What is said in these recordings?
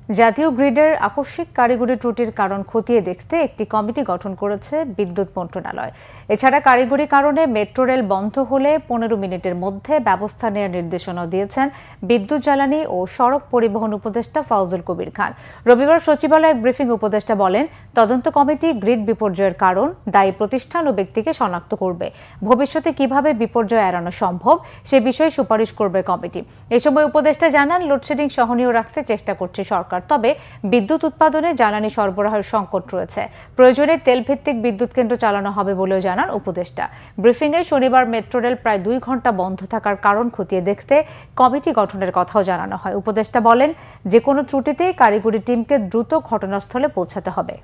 জাতীয় গ্রিডের আকস্মিক কারিগরি ত্রুটির কারণ খতিয়ে দেখতে একটি কমিটি গঠন করেছে বিদ্যুৎ মন্ত্রণালয়। এছাড়া কারিগরি কারণে মেট্রো রেল বন্ধ হলে 15 মিনিটের মধ্যে ব্যবস্থা নেওয়ার নির্দেশনা দিয়েছেন বিদ্যুৎ জ্বালানি ও সড়ক পরিবহন উপদেষ্টা ফাউজুল কবির খান। রবিবার সচিবালয়ে ব্রিফিং উপদেষ্টা বলেন, তদন্ত কমিটি গ্রিড বিপর্যয়ের কারণ, দায়ী প্রতিষ্ঠান ও ব্যক্তিকে শনাক্ত করবে। ভবিষ্যতে কিভাবে বিপর্যয় এড়ানো সম্ভব সে বিষয়ে সুপারিশ করবে কমিটি। এ সময় উপদেষ্টা জানান, লোডশেডিং সহনীয় রাখতে চেষ্টা করছে সরকার, তবে বিদ্যুৎ উৎপাদনে জ্বালানি সরবরাহের সংকট রয়েছে। প্রয়োজনে তেলভিত্তিক বিদ্যুৎ কেন্দ্র চালানো হবে বলেও জানান উপদেষ্টা। ব্রিফিংয়ে শনিবার মেট্রো রেল প্রায় 2 ঘন্টা বন্ধ থাকার কারণ খতিয়ে দেখতে কমিটি গঠনের কথাও জানানো হয়। উপদেষ্টা বলেন, যে কোনো ত্রুটিতে কারিগরি টিমকে দ্রুত ঘটনাস্থলে পৌঁছাতে হবে।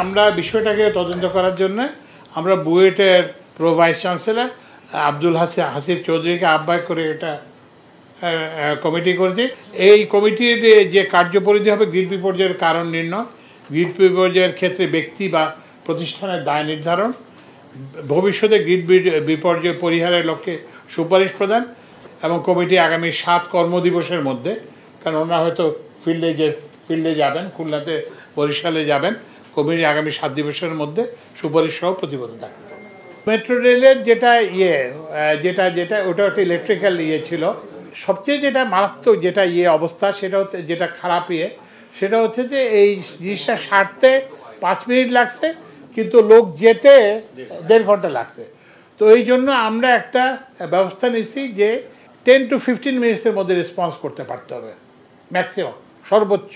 আমরা বিষয়টাকে তদন্ত করার জন্য আমরা বুয়েটের pro vice chancellor Abdul Hasib চৌধুরীকে আহ্বায়ক করে এটা কমিটি করেছি। এই কমিটির যে কার্যপরিধি হবে গ্রিড বিপর্যয়ের কারণ নির্ণয়, গ্রিড বিপর্যয়ের ক্ষেত্রে ব্যক্তি বা প্রতিষ্ঠানের দায় নির্ধারণ, ভবিষ্যতে গ্রিড বিপর্যয় পরিহারের লক্ষ্যে সুপারিশ প্রদান এবং কমিটি আগামী 7 কর্মদিবসের মধ্যে, কারণ ওনারা হয়তো ফিল্ডে যাবেন, খুলনাতে বরিশালে যাবেন, কমিটি আগামী 7 দিবসের মধ্যে সুপারিশ সহ প্রতিবেদন থাকবে। মেট্রো রেলের যেটা ওটা একটা ইলেকট্রিক্যাল ছিল। সবচেয়ে যেটা মারাত্মক যেটা অবস্থা, সেটা হচ্ছে যেটা খারাপ সেটা হচ্ছে যে এই জিনিসটা সারতে 5 মিনিট লাগছে, কিন্তু লোক যেতে 1.5 ঘন্টা লাগছে। তো এই জন্য আমরা একটা ব্যবস্থা নিচ্ছি যে 10 to 15 মিনিটসের মধ্যে রেসপন্স করতে পারতে হবে ম্যাক্সিমাম, সর্বোচ্চ।